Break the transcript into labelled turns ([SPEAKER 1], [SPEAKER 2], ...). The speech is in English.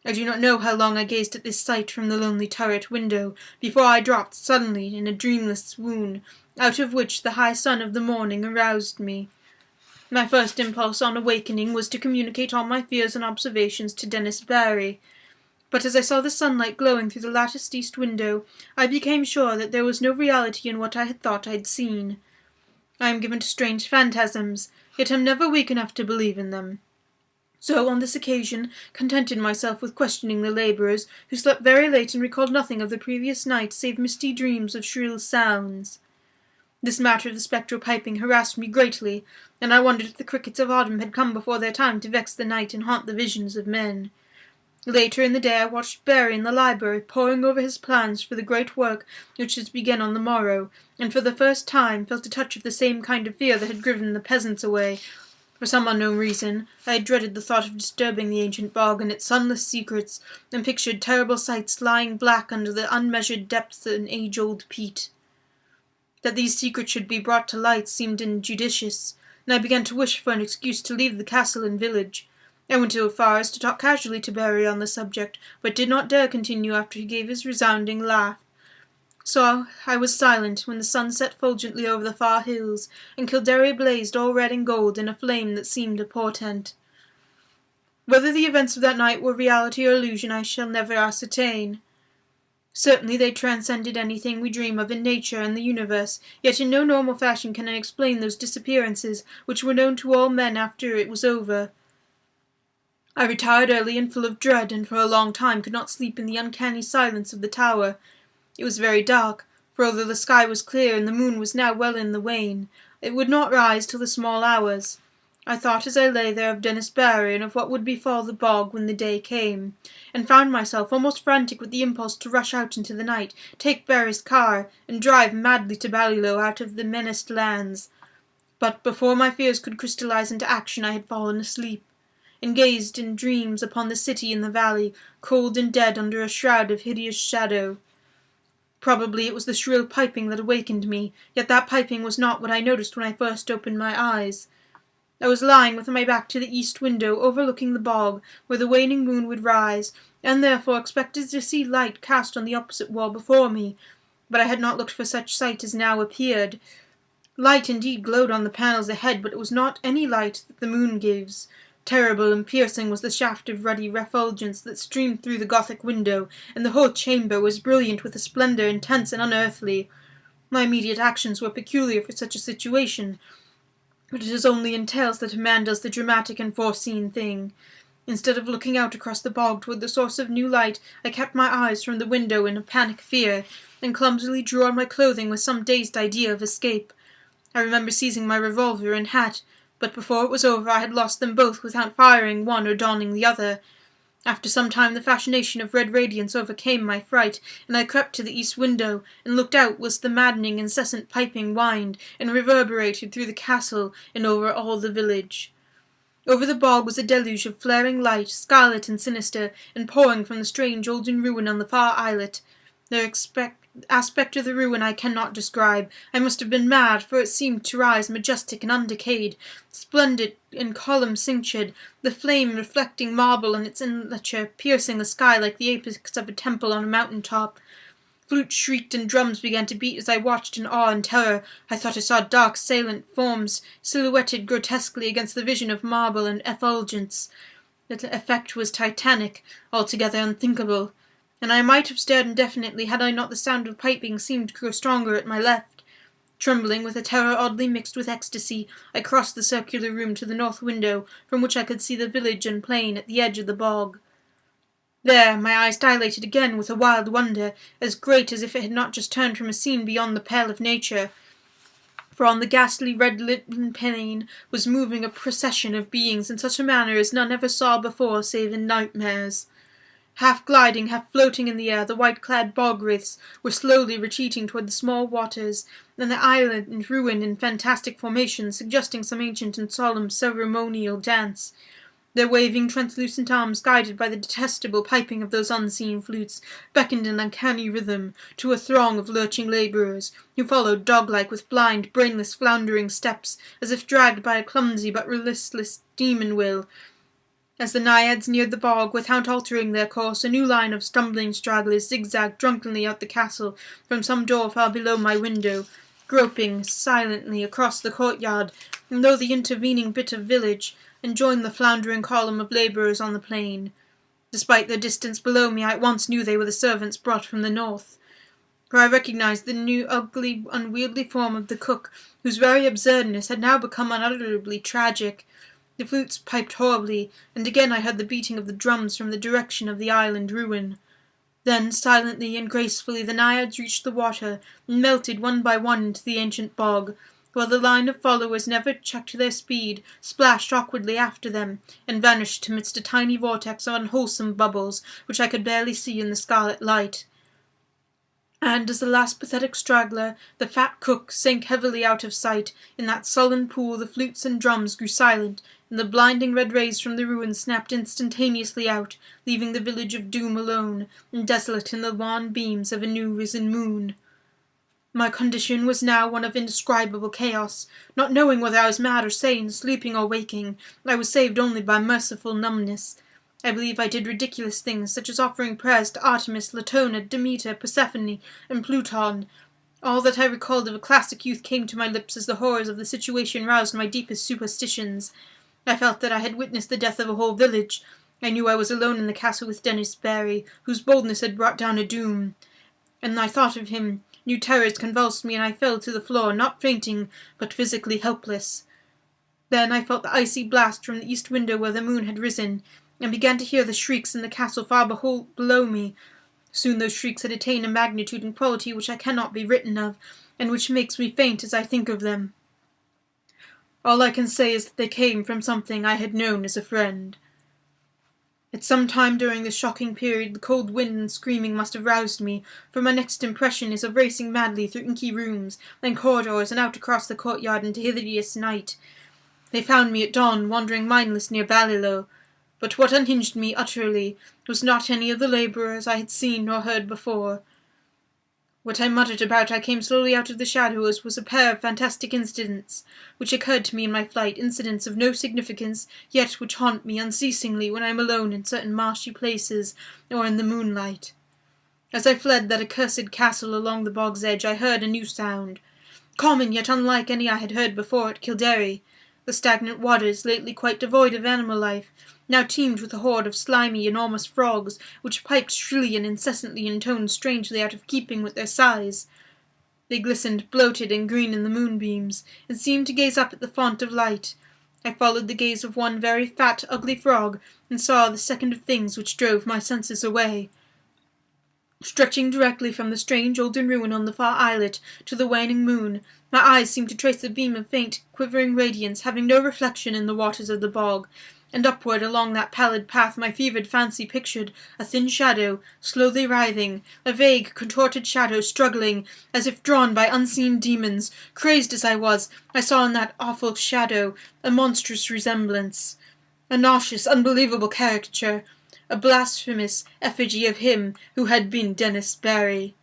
[SPEAKER 1] I do not know how long I gazed at this sight from the lonely turret window, before I dropped suddenly in a dreamless swoon, out of which the high sun of the morning aroused me. My first impulse on awakening was to communicate all my fears and observations to Dennis Barry, but as I saw the sunlight glowing through the latticed east window, I became sure that there was no reality in what I had thought I had seen. I am given to strange phantasms, yet am never weak enough to believe in them. So, on this occasion, contented myself with questioning the labourers, who slept very late and recalled nothing of the previous night save misty dreams of shrill sounds. This matter of the spectral piping harassed me greatly, and I wondered if the crickets of autumn had come before their time to vex the night and haunt the visions of men. Later in the day I watched Barry in the library, poring over his plans for the great work which was to begin on the morrow, and for the first time felt a touch of the same kind of fear that had driven the peasants away. For some unknown reason, I had dreaded the thought of disturbing the ancient bog and its sunless secrets, and pictured terrible sights lying black under the unmeasured depths of an age-old peat. That these secrets should be brought to light seemed injudicious, and I began to wish for an excuse to leave the castle and village. I went so far as to talk casually to Barry on the subject, but did not dare continue after he gave his resounding laugh. So I was silent when the sun set fulgently over the far hills, and Kildare blazed all red and gold in a flame that seemed a portent. Whether the events of that night were reality or illusion I shall never ascertain. Certainly they transcended anything we dream of in nature and the universe, yet in no normal fashion can I explain those disappearances which were known to all men after it was over. I retired early and full of dread, and for a long time could not sleep in the uncanny silence of the tower. It was very dark, for although the sky was clear and the moon was now well in the wane, it would not rise till the small hours. I thought as I lay there of Dennis Barry and of what would befall the bog when the day came, and found myself almost frantic with the impulse to rush out into the night, take Barry's car, and drive madly to Ballylough out of the menaced lands. But before my fears could crystallize into action I had fallen asleep, and gazed in dreams upon the city in the valley, cold and dead under a shroud of hideous shadow. Probably it was the shrill piping that awakened me, yet that piping was not what I noticed when I first opened my eyes. I was lying with my back to the east window, overlooking the bog, where the waning moon would rise, and therefore expected to see light cast on the opposite wall before me, but I had not looked for such sight as now appeared. Light indeed glowed on the panels ahead, but it was not any light that the moon gives. Terrible and piercing was the shaft of ruddy refulgence that streamed through the Gothic window, and the whole chamber was brilliant with a splendour intense and unearthly. My immediate actions were peculiar for such a situation, but it is only in tales that a man does the dramatic and foreseen thing. Instead of looking out across the bog toward the source of new light, I kept my eyes from the window in a panic fear, and clumsily drew on my clothing with some dazed idea of escape. I remember seizing my revolver and hat, but before it was over I had lost them both without firing one or donning the other. After some time the fascination of red radiance overcame my fright, and I crept to the east window, and looked out whilst the maddening, incessant piping whined, and reverberated through the castle and over all the village. Over the bog was a deluge of flaring light, scarlet and sinister, and pouring from the strange olden ruin on the far islet. The aspect of the ruin I cannot describe. I must have been mad, for it seemed to rise majestic and undecayed, splendid and column-cinctured, the flame reflecting marble in its enluture, piercing the sky like the apex of a temple on a mountain-top. Flutes shrieked and drums began to beat as I watched in awe and terror. I thought I saw dark, salient forms silhouetted grotesquely against the vision of marble and effulgence. The effect was titanic, altogether unthinkable, and I might have stared indefinitely had I not the sound of piping seemed to grow stronger at my left. Trembling with a terror oddly mixed with ecstasy, I crossed the circular room to the north window, from which I could see the village and plain at the edge of the bog. There my eyes dilated again with a wild wonder, as great as if it had not just turned from a scene beyond the pale of nature. For on the ghastly red-lit plain was moving a procession of beings in such a manner as none ever saw before save in nightmares. Half gliding, half floating in the air, the white-clad bog-wraiths were slowly retreating toward the small waters, and the island ruined in fantastic formations, suggesting some ancient and solemn ceremonial dance. Their waving, translucent arms, guided by the detestable piping of those unseen flutes, beckoned in uncanny rhythm to a throng of lurching labourers, who followed dog-like with blind, brainless, floundering steps, as if dragged by a clumsy but resistless demon will. As the naiads neared the bog, without altering their course, a new line of stumbling stragglers zigzagged drunkenly out the castle from some door far below my window, groping silently across the courtyard, and though the intervening bit of village, and joined the floundering column of labourers on the plain. Despite their distance below me, I at once knew they were the servants brought from the north, for I recognized the new ugly, unwieldy form of the cook, whose very absurdness had now become unutterably tragic. The flutes piped horribly, and again I heard the beating of the drums from the direction of the island ruin. Then, silently and gracefully, the naiads reached the water, and melted one by one into the ancient bog, while the line of followers never checked their speed, splashed awkwardly after them, and vanished amidst a tiny vortex of unwholesome bubbles, which I could barely see in the scarlet light. And as the last pathetic straggler, the fat cook, sank heavily out of sight, in that sullen pool the flutes and drums grew silent, and the blinding red rays from the ruins snapped instantaneously out, leaving the village of doom alone, and desolate in the wan beams of a new risen moon. My condition was now one of indescribable chaos. Not knowing whether I was mad or sane, sleeping or waking, I was saved only by merciful numbness. I believe I did ridiculous things, such as offering prayers to Artemis, Latona, Demeter, Persephone, and Pluton. All that I recalled of a classic youth came to my lips as the horrors of the situation roused my deepest superstitions. I felt that I had witnessed the death of a whole village. I knew I was alone in the castle with Dennis Barry, whose boldness had brought down a doom. And I thought of him. New terrors convulsed me, and I fell to the floor, not fainting, but physically helpless. Then I felt the icy blast from the east window where the moon had risen, and began to hear the shrieks in the castle far below me. Soon those shrieks had attained a magnitude and quality which I cannot be written of, and which makes me faint as I think of them. All I can say is that they came from something I had known as a friend. At some time during this shocking period the cold wind and screaming must have roused me, for my next impression is of racing madly through inky rooms, and corridors, and out across the courtyard into hideous night. They found me at dawn, wandering mindless near Balliloe, but what unhinged me utterly was not any of the labourers I had seen nor heard before. What I muttered about I came slowly out of the shadows was a pair of fantastic incidents, which occurred to me in my flight, incidents of no significance, yet which haunt me unceasingly when I am alone in certain marshy places, or in the moonlight. As I fled that accursed castle along the bog's edge, I heard a new sound, common yet unlike any I had heard before at Kildare. The stagnant waters, lately quite devoid of animal life, now teemed with a horde of slimy, enormous frogs, which piped shrilly and incessantly in tones strangely out of keeping with their size. They glistened, bloated and green in the moonbeams, and seemed to gaze up at the font of light. I followed the gaze of one very fat, ugly frog, and saw the second of things which drove my senses away. Stretching directly from the strange olden ruin on the far islet to the waning moon, my eyes seemed to trace a beam of faint, quivering radiance, having no reflection in the waters of the bog, and upward along that pallid path my fevered fancy pictured a thin shadow, slowly writhing, a vague, contorted shadow struggling, as if drawn by unseen demons. Crazed as I was, I saw in that awful shadow a monstrous resemblance, a nauseous, unbelievable caricature, a blasphemous effigy of him who had been Dennis Barry.